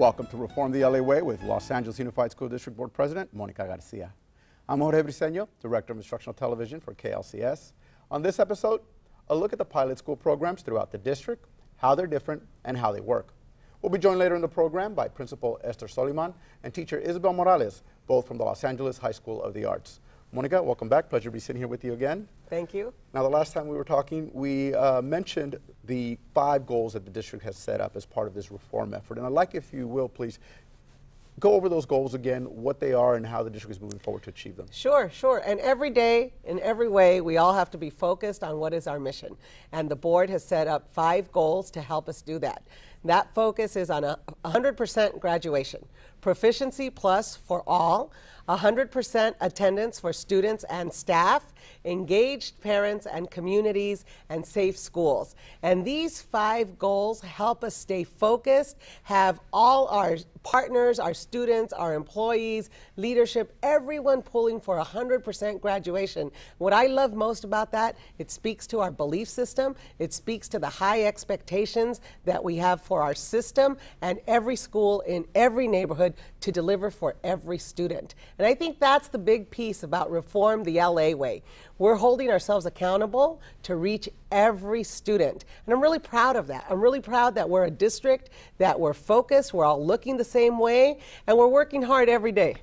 Welcome to Reform the LA Way with Los Angeles Unified School District Board President Monica Garcia. I'm Jorge Briceño, Director of Instructional Television for KLCS. On this episode, a look at the pilot school programs throughout the district, how they're different, and how they work. We'll be joined later in the program by Principal Esther Soliman and Teacher Isabel Morales, both from the Los Angeles High School of the Arts. Monica, welcome back. Pleasure to be sitting here with you again. Thank you. Now, the last time we were talking, we mentioned the 5 goals that the district has set up as part of this reform effort. And I'd like, if you will, please go over those goals again, what they are and how the district is moving forward to achieve them. Sure. And every day, in every way, we all have to be focused on what is our mission. And the board has set up 5 goals to help us do that. That focus is on 100% graduation, proficiency plus for all, 100% attendance for students and staff, engaged parents and communities, and safe schools. And these 5 goals help us stay focused, have all our partners, our students, our employees, leadership, everyone pulling for 100% graduation. What I love most about that, it speaks to our belief system, it speaks to the high expectations that we have for our system and every school in every neighborhood to deliver for every student. And I think that's the big piece about Reform the LA Way. We're holding ourselves accountable to reach every student. And I'm really proud of that. I'm really proud that we're a district, that we're focused, we're all looking the same way, and we're working hard every day.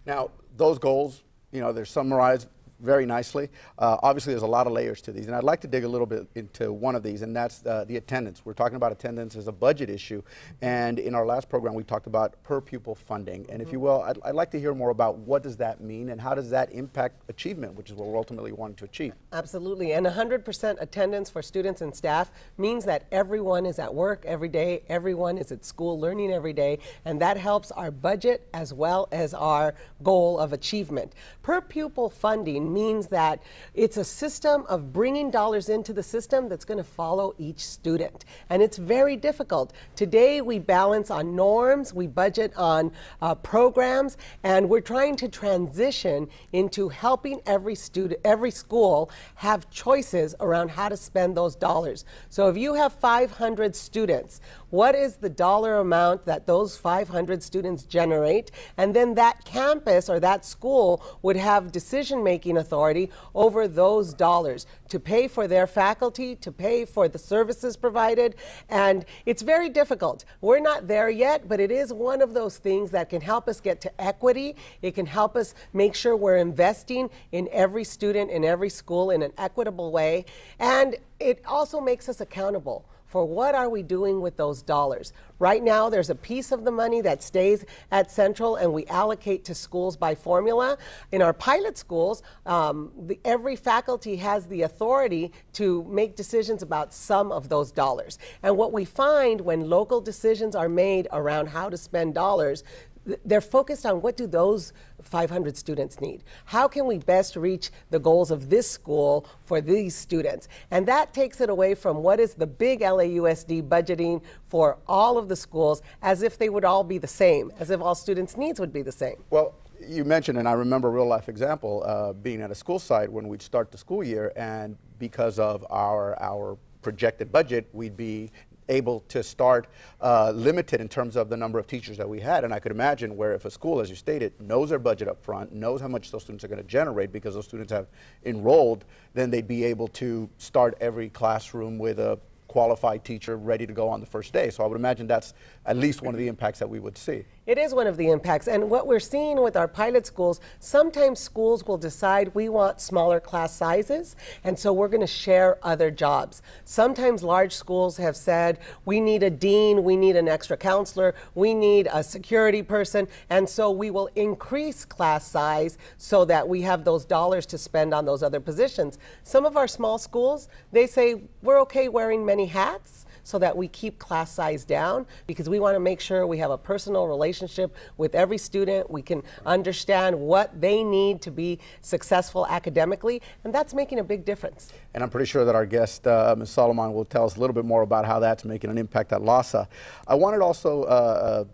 Now, those goals, they're summarized very nicely. Obviously, there's a lot of layers to these, and I'd like to dig a little bit into one of these, and that's the attendance. We're talking about attendance as a budget issue, and in our last program, we talked about per pupil funding. And if you will, I'd like to hear more about what does that mean, and how does that impact achievement, which is what we're ultimately wanting to achieve. Absolutely, and 100% attendance for students and staff means that everyone is at work every day, everyone is at school learning every day, and that helps our budget as well as our goal of achievement. Per pupil funding means that it's a system of bringing dollars into the system that's going to follow each student. And it's very difficult. Today we balance on norms, we budget on programs, and we're trying to transition into helping every student, every school have choices around how to spend those dollars. So if you have 500 students, what is the dollar amount that those 500 students generate? And then that campus or that school would have decision-making authority over those dollars to pay for their faculty, to pay for the services provided. And it's very difficult. We're not there yet, but it is one of those things that can help us get to equity. It can help us make sure we're investing in every student, in every school in an equitable way. And it also makes us accountable for what are we doing with those dollars. Right now, there's a piece of the money that stays at Central and we allocate to schools by formula. In our pilot schools, every faculty has the authority to make decisions about some of those dollars. And what we find when local decisions are made around how to spend dollars, they're focused on what do those 500 students need? How can we best reach the goals of this school for these students? And that takes it away from what is the big LAUSD budgeting for all of the schools as if they would all be the same, as if all students' needs would be the same. Well, you mentioned, and I remember a real life example, being at a school site when we'd start the school year, and because of our projected budget, we'd be able to start limited in terms of the number of teachers that we had. And I could imagine where if a school, as you stated, knows their budget up front, knows how much those students are going to generate because those students have enrolled, then they'd be able to start every classroom with a qualified teacher ready to go on the first day. So I would imagine that's at least one of the impacts that we would see. It is one of the impacts. And what we're seeing with our pilot schools, sometimes schools will decide we want smaller class sizes, and so we're going to share other jobs. Sometimes large schools have said, we need a dean, we need an extra counselor, we need a security person, and so we will increase class size so that we have those dollars to spend on those other positions. Some of our small schools, they say, we're okay wearing many hats so that we keep class size down because we want to make sure we have a personal relationship with every student. We can understand what they need to be successful academically, and that's making a big difference. And I'm pretty sure that our guest, Ms. Solomon, will tell us a little bit more about how that's making an impact at LASA. I wanted to also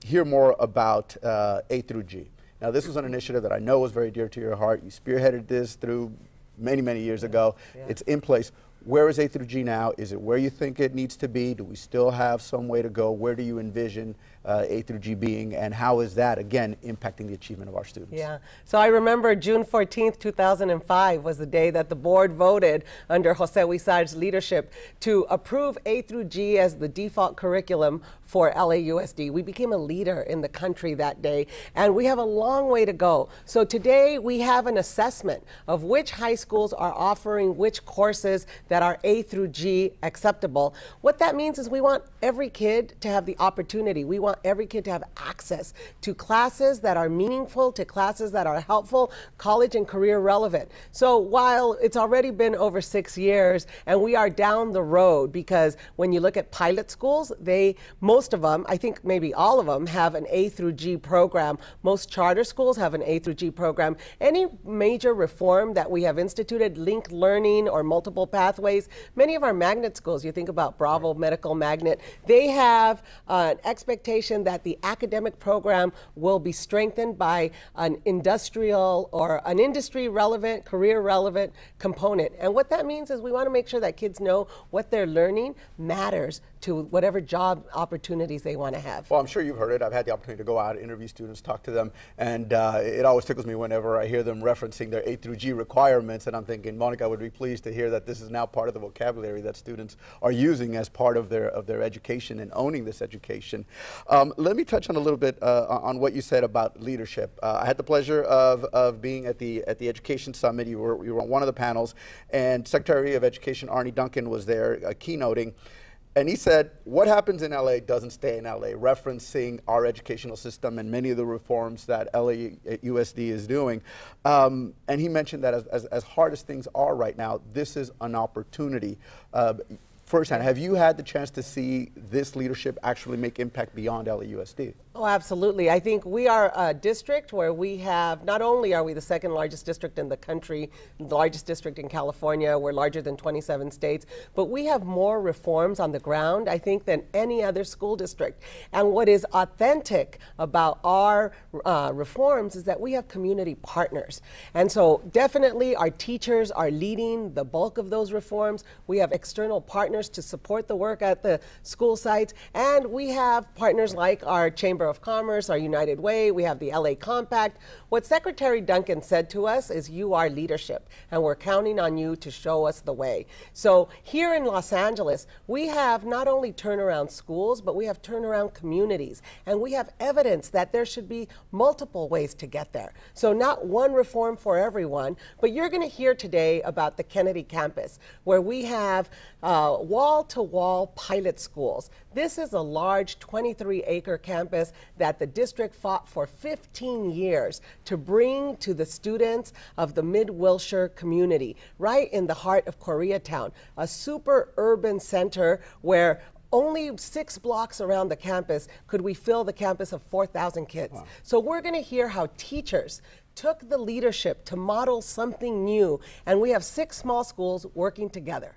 hear more about A through G. Now, this was an initiative that I know was very dear to your heart. You spearheaded this through many years ago. Yeah. It's in place. Where is A through G now? Is it where you think it needs to be? Do we still have some way to go? Where do you envision A through G being, and how is that, again, impacting the achievement of our students? Yeah. So I remember June 14th, 2005 was the day that the board voted under Jose Huizar's leadership to approve A through G as the default curriculum for LAUSD. We became a leader in the country that day, and we have a long way to go. So today we have an assessment of which high schools are offering which courses that are A through G acceptable. What that means is we want every kid to have the opportunity. We want every kid to have access to classes that are meaningful, to classes that are helpful, college and career relevant. So while it's already been over 6 years and we are down the road, because when you look at pilot schools, most of them, I think maybe all of them, have an A through G program. Most charter schools have an A through G program. Any major reform that we have instituted, linked learning or multiple pathways, many of our magnet schools, you think about Bravo Medical Magnet, they have an expectation that the academic program will be strengthened by an industrial or an industry relevant, career relevant component. And what that means is we want to make sure that kids know what they're learning matters to whatever job opportunities they want to have. Well, I'm sure you've heard it. I've had the opportunity to go out, interview students, talk to them, and it always tickles me whenever I hear them referencing their A through G requirements, and I'm thinking, Monica would be pleased to hear that this is now part of the vocabulary that students are using as part of their education and owning this education. Let me touch on a little bit on what you said about leadership. I had the pleasure of being at the Education Summit. You were on one of the panels, and Secretary of Education Arnie Duncan was there keynoting. And he said, what happens in LA doesn't stay in LA, referencing our educational system and many of the reforms that LAUSD is doing. And he mentioned that as hard as things are right now, this is an opportunity. Firsthand, have you had the chance to see this leadership actually make impact beyond LAUSD? Oh, absolutely. I think we are a district where we have, not only are we the second largest district in the country, the largest district in California, we're larger than 27 states, but we have more reforms on the ground, I think, than any other school district. And what is authentic about our reforms is that we have community partners. And so definitely our teachers are leading the bulk of those reforms. We have external partners to support the work at the school sites, and we have partners like our Chamber of Commerce, our United Way, we have the LA Compact. What Secretary Duncan said to us is, you are leadership, and we're counting on you to show us the way. So here in Los Angeles, we have not only turnaround schools, but we have turnaround communities, and we have evidence that there should be multiple ways to get there. So not one reform for everyone, but you're going to hear today about the Kennedy campus, where we have wall-to-wall pilot schools. This is a large 23-acre campus that the district fought for 15 years to bring to the students of the Mid-Wilshire community, right in the heart of Koreatown, a super urban center where only 6 blocks around the campus could we fill the campus of 4,000 kids. Wow. So we're going to hear how teachers took the leadership to model something new, and we have 6 small schools working together.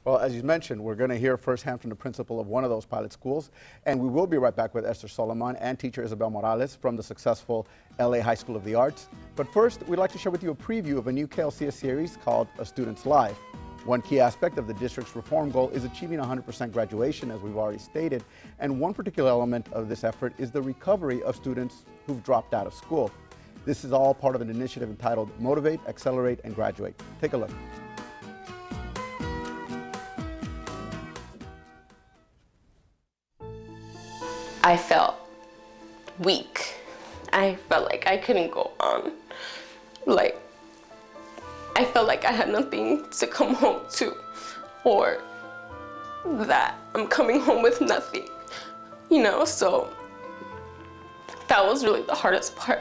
Well, as you mentioned, we're going to hear firsthand from the principal of one of those pilot schools, and we will be right back with Esther Solomon and teacher Isabel Morales from the successful LA High School of the Arts. But first, we'd like to share with you a preview of a new KLCS series called A Student's Life. One key aspect of the district's reform goal is achieving 100% graduation, as we've already stated, and one particular element of this effort is the recovery of students who've dropped out of school. This is all part of an initiative entitled Motivate, Accelerate, and Graduate. Take a look. I felt weak. I felt like I couldn't go on. I felt like I had nothing to come home to, or that I'm coming home with nothing, you know, so that was really the hardest part.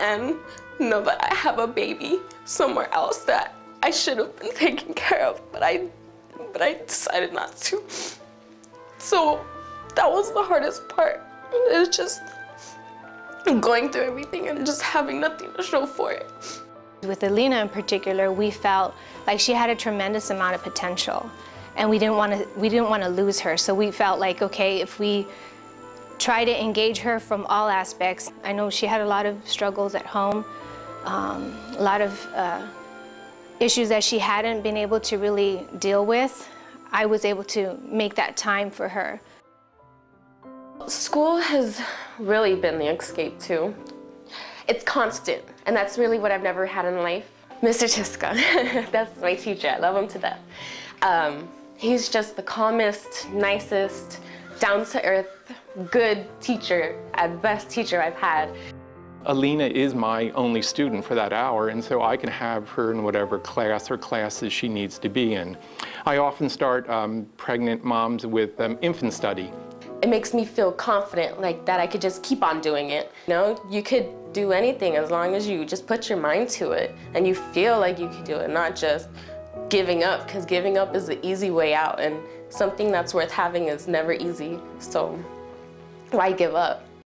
And know that I have a baby somewhere else that I should have been taken care of, but I decided not to. So that was the hardest part. It was just going through everything and just having nothing to show for it. With Alina in particular, we felt like she had a tremendous amount of potential, and we didn't want to lose her. So we felt like, okay, if we try to engage her from all aspects. I know she had a lot of struggles at home, a lot of issues that she hadn't been able to really deal with. I was able to make that time for her. School has really been the escape too. It's constant, and that's really what I've never had in life. Mr. Chiska, that's my teacher. I love him to death. He's just the calmest, nicest, down-to-earth, good teacher, best teacher I've had. Alina is my only student for that hour, and so I can have her in whatever class or classes she needs to be in. I often start pregnant moms with infant study. It makes me feel confident, like that I could just keep on doing it. You know, you could do anything as long as you just put your mind to it and you feel like you can do it, not just giving up, because giving up is the easy way out, and something that's worth having is never easy, so why give up?